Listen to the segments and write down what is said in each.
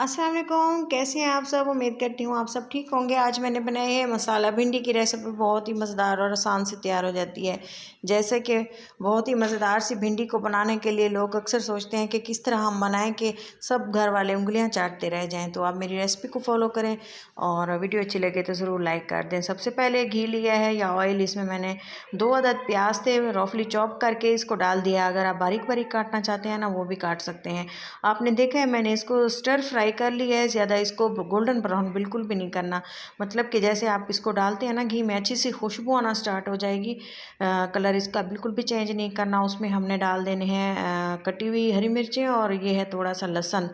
अस्सलाम वालेकुम, कैसे हैं आप सब। उम्मीद करती हूँ आप सब ठीक होंगे। आज मैंने बनाई है मसाला भिंडी की रेसिपी। बहुत ही मज़ेदार और आसान से तैयार हो जाती है। जैसे कि बहुत ही मज़ेदार सी भिंडी को बनाने के लिए लोग अक्सर सोचते हैं कि किस तरह हम बनाएं कि सब घर वाले उंगलियां चाटते रह जाएं। तो आप मेरी रेसिपी को फॉलो करें और वीडियो अच्छी लगे तो ज़रूर लाइक कर दें। सबसे पहले घी लिया है या ऑयल, इसमें मैंने 2 अदद प्याज थे रफली चॉप करके इसको डाल दिया। अगर आप बारीक बारीक काटना चाहते हैं ना वो भी काट सकते हैं। आपने देखा है मैंने इसको स्टर फ्राई कर लिया है। ज़्यादा इसको गोल्डन ब्राउन बिल्कुल भी नहीं करना, मतलब कि जैसे आप इसको डालते हैं ना घी में अच्छी सी खुशबू आना स्टार्ट हो जाएगी। कलर इसका बिल्कुल भी चेंज नहीं करना। उसमें हमने डाल देने हैं कटी हुई हरी मिर्चें और ये है थोड़ा सा लहसुन।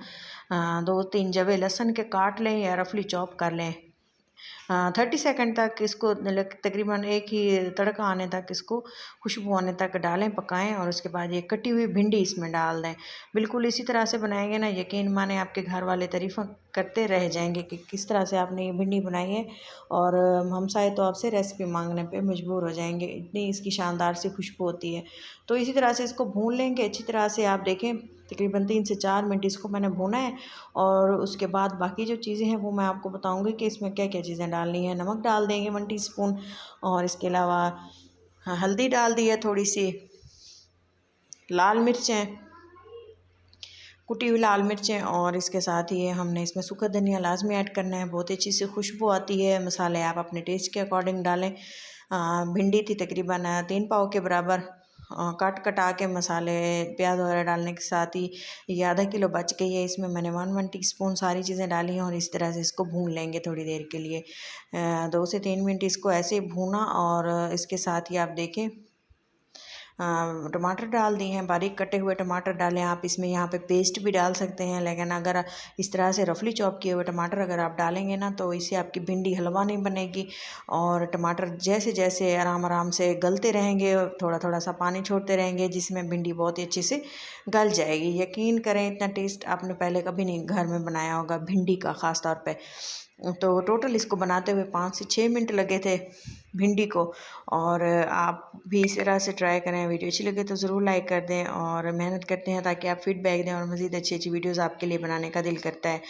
2-3 जवे लहसुन के काट लें या रफली चॉप कर लें। 30 सेकंड तक इसको तकरीबन एक ही तड़का आने तक इसको खुशबू आने तक डालें, पकाएं और उसके बाद ये कटी हुई भिंडी इसमें डाल दें। बिल्कुल इसी तरह से बनाएंगे ना, यकीन माने आपके घर वाले तारीफ़ करते रह जाएंगे कि किस तरह से आपने ये भिंडी बनाई है। और हम चाहे तो आपसे रेसिपी मांगने पे मजबूर हो जाएंगे, इतनी इसकी शानदार सी खुशबू होती है। तो इसी तरह से इसको भून लेंगे अच्छी तरह से। आप देखें तकरीबन 3 से 4 मिनट इसको मैंने भूना है और उसके बाद बाकी जो चीज़ें हैं वो मैं आपको बताऊंगी कि इसमें क्या क्या चीज़ें डालनी है। नमक डाल देंगे 1 टीस्पून और इसके अलावा हल्दी डाल दी है, थोड़ी सी लाल मिर्चें, कुटी हुई लाल मिर्चें और इसके साथ ही हमने इसमें सूखा धनिया लाजमी ऐड करना है। बहुत अच्छी सी खुशबू आती है। मसाले आप अपने टेस्ट के अकॉर्डिंग डालें। भिंडी थी तकरीबन 3 पाव के बराबर। काट कटा के मसाले प्याज वगैरह डालने के साथ ही ये आधा किलो बच गई है। इसमें मैंने 1 टीस्पून सारी चीज़ें डाली हैं और इस तरह से इसको भून लेंगे थोड़ी देर के लिए। 2 से 3 मिनट इसको ऐसे ही भूना और इसके साथ ही आप देखें टमाटर डाल दिए हैं, बारीक कटे हुए टमाटर डालें आप इसमें। यहाँ पे पेस्ट भी डाल सकते हैं, लेकिन अगर इस तरह से रफली चॉप किए हुए टमाटर अगर आप डालेंगे ना तो इससे आपकी भिंडी हलवा नहीं बनेगी। और टमाटर जैसे जैसे आराम आराम से गलते रहेंगे, थोड़ा थोड़ा सा पानी छोड़ते रहेंगे, जिसमें भिंडी बहुत ही अच्छे से गल जाएगी। यकीन करें इतना टेस्ट आपने पहले कभी नहीं घर में बनाया होगा भिंडी का, ख़ास तौर पे। तो टोटल इसको बनाते हुए 5 से 6 मिनट लगे थे भिंडी को। और आप भी इस तरह से ट्राई करें। वीडियो अच्छी लगे तो ज़रूर लाइक कर दें और मेहनत करते हैं ताकि आप फीडबैक दें और मज़ीद अच्छी अच्छी वीडियोज़ आपके लिए बनाने का दिल करता है।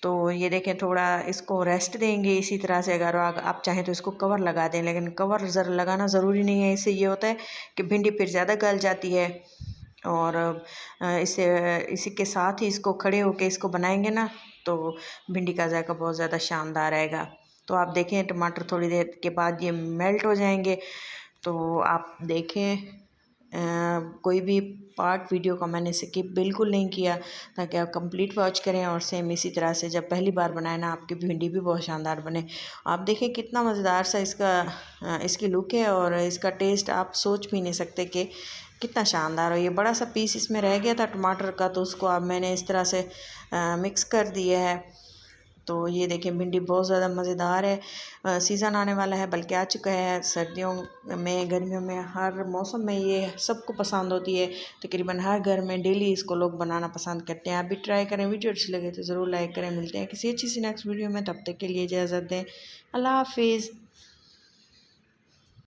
तो ये देखें थोड़ा इसको रेस्ट देंगे इसी तरह से। अगर आप चाहें तो इसको कवर लगा दें, लेकिन कवर लगाना ज़रूरी नहीं है। इससे ये होता है कि भिंडी फिर ज़्यादा गल जाती है। और इसी के साथ ही इसको खड़े होके इसको बनाएंगे ना तो भिंडी का जायका बहुत ज़्यादा शानदार आएगा। तो आप देखें टमाटर थोड़ी देर के बाद ये मेल्ट हो जाएंगे। तो आप देखें कोई भी पार्ट वीडियो का मैंने स्किप बिल्कुल नहीं किया, ताकि आप कंप्लीट वॉच करें। और सेम इसी तरह से जब पहली बार बनाए ना आपकी भिंडी भी बहुत शानदार बने। आप देखें कितना मज़ेदार सा इसकी लुक है और इसका टेस्ट आप सोच भी नहीं सकते कि कितना शानदार हो। ये बड़ा सा पीस इसमें रह गया था टमाटर का, तो उसको अब मैंने इस तरह से मिक्स कर दिया है। तो ये देखें भिंडी बहुत ज़्यादा मज़ेदार है। सीज़न आने वाला है, बल्कि आ चुका है। सर्दियों में, गर्मियों में, हर मौसम में ये सबको पसंद होती है। तकरीबन हर घर में डेली इसको लोग बनाना पसंद करते हैं। आप भी ट्राई करें। वीडियो अच्छी लगे तो ज़रूर लाइक करें। मिलते हैं किसी अच्छी सी नेक्स्ट वीडियो में, तब तक के लिए इजाज़त दें। अल्लाह हाफिज़।